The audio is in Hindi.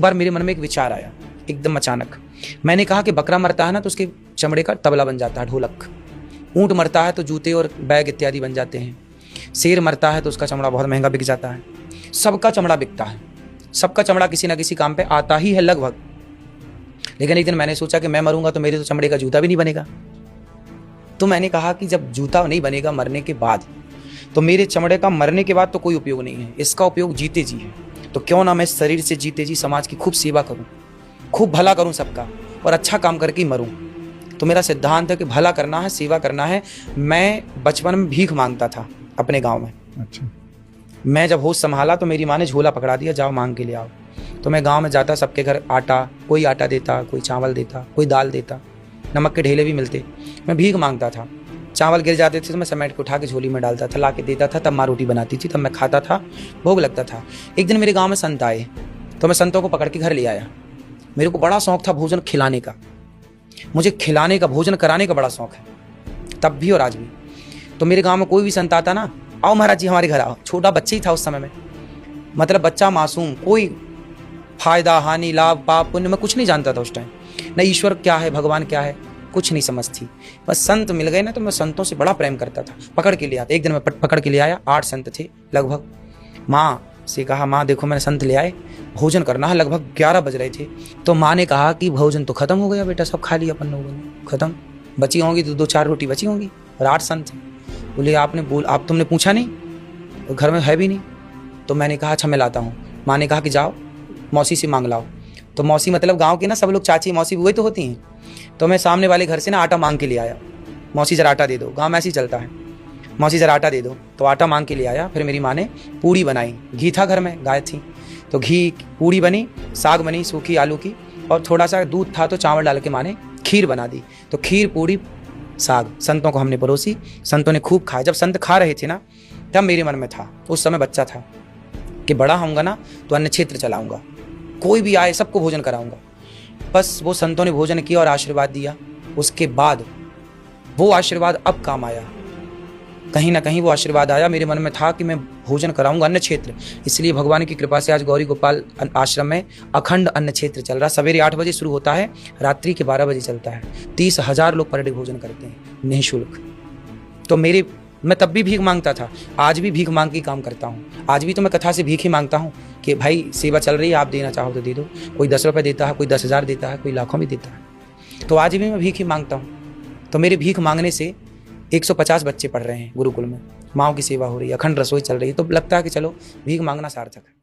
बार मेरे मन में एक विचार आया एकदम अचानक। मैंने कहा कि बकरा मरता है ना तो उसके चमड़े का तबला बन जाता है, ढोलक। ऊँट मरता है तो जूते और बैग इत्यादि बन जाते हैं। शेर मरता है तो उसका चमड़ा बहुत महंगा बिक जाता है। सबका चमड़ा बिकता है, सबका चमड़ा किसी ना किसी काम पे आता ही है लगभग। लेकिन एक दिन मैंने सोचा कि मैं मरूंगा तो मेरे तो चमड़े का जूता भी नहीं बनेगा। तो मैंने कहा कि जब जूता नहीं बनेगा मरने के बाद, तो मेरे चमड़े का मरने के बाद तो कोई उपयोग नहीं है, इसका उपयोग जीते जी है। तो क्यों ना मैं शरीर से जीते जी समाज की खूब सेवा करूं, खूब भला करूं सबका, और अच्छा काम करके मरूं। तो मेरा सिद्धांत है कि भला करना है, सेवा करना है। मैं बचपन में भीख मांगता था अपने गाँव में। अच्छा। मैं जब होश संभाला तो मेरी माँ ने झोला पकड़ा दिया, जाओ मांग के ले आओ। तो मैं गांव में जाता, सबके घर आटा, कोई आटा देता, कोई चावल देता, कोई दाल देता, नमक के ढेले भी मिलते। मैं भीख मांगता था। चावल गिर जाते थे तो मैं समेट के उठा के झोली में डालता था, ला के देता था, तब माँ रोटी बनाती थी, तब मैं खाता था, भोग लगता था। एक दिन मेरे गाँव में संत आए तो मैं संतों को पकड़ के घर ले आया। मेरे को बड़ा शौक था भोजन खिलाने का, मुझे खिलाने का, भोजन कराने का बड़ा शौक है, तब भी और आज भी। तो मेरे गाँव में कोई भी संत आता ना, आओ महाराज जी हमारे घर आओ। छोटा बच्चा ही था उस समय में, मतलब बच्चा मासूम, कोई फायदा हानि लाभ पाप पुण्य में कुछ नहीं जानता था उस टाइम। न ईश्वर क्या है, भगवान क्या है, कुछ नहीं समझ थी। बस संत मिल गए ना तो मैं संतों से बड़ा प्रेम करता था, पकड़ के ले आता। एक दिन मैं पकड़ के ले आया, 8 संत थे लगभग। माँ से कहा, माँ देखो मैंने संत ले आए, भोजन करना है। लगभग 11 बज रहे थे। तो माँ ने कहा कि भोजन तो खत्म हो गया बेटा, सब खा लिया अपन लोगों ने, खत्म। बची होंगी तो 2-4 रोटी बची होंगी, और 8 संत। बोले आप तुमने पूछा नहीं, घर में है भी नहीं। तो मैंने कहा अच्छा मैं लाता हूँ। माँ ने कहा कि जाओ मौसी से मांग लाओ। तो मौसी मतलब गांव के ना सब लोग चाची मौसी वही तो होती हैं। तो मैं सामने वाले घर से ना आटा मांग के ले आया, मौसी जरा आटा दे दो, गाँव में ऐसे ही चलता है, मौसी जरा आटा दे दो। तो आटा मांग के ले आया। फिर मेरी माँ ने पूड़ी बनाई, घी था घर में, गाय थी तो घी, पूड़ी बनी, साग बनी सूखी आलू की, और थोड़ा सा दूध था तो चावल डाल के माँ ने खीर बना दी। तो खीर पूड़ी साग संतों को हमने परोसी, संतों ने खूब खाया। जब संत खा रहे थे ना तब मेरे मन में था, उस समय बच्चा था, कि बड़ा होऊंगा ना तो अन्न क्षेत्र चलाऊंगा, कोई भी आए सबको भोजन कराऊंगा। बस वो संतों ने भोजन किया और आशीर्वाद दिया। उसके बाद वो आशीर्वाद अब काम आया, कहीं ना कहीं वो आशीर्वाद आया। मेरे मन में था कि मैं भोजन कराऊंगा अन्न क्षेत्र, इसलिए भगवान की कृपा से आज गौरी गोपाल आश्रम में अखंड अन्न क्षेत्र चल रहा। सवेरे 8 बजे शुरू होता है, रात्रि के 12 बजे चलता है। 30,000 लोग पर डे भोजन करते हैं निःशुल्क। तो मैं तब भी भीख मांगता था, आज भी भीख मांग के काम करता हूँ। आज भी तो मैं कथा से भीख ही मांगता हूँ कि भाई सेवा चल रही है, आप देना चाहो तो दे दो। कोई 10 रुपये देता है, कोई 10,000 देता है, कोई लाखों में देता है। तो आज भी मैं भीख ही मांगता हूँ। तो मेरे भीख मांगने से 150 बच्चे पढ़ रहे हैं गुरुकुल में, माँओं की सेवा हो रही है, अखंड रसोई चल रही है। तो लगता है कि चलो भीख मांगना सार्थक है।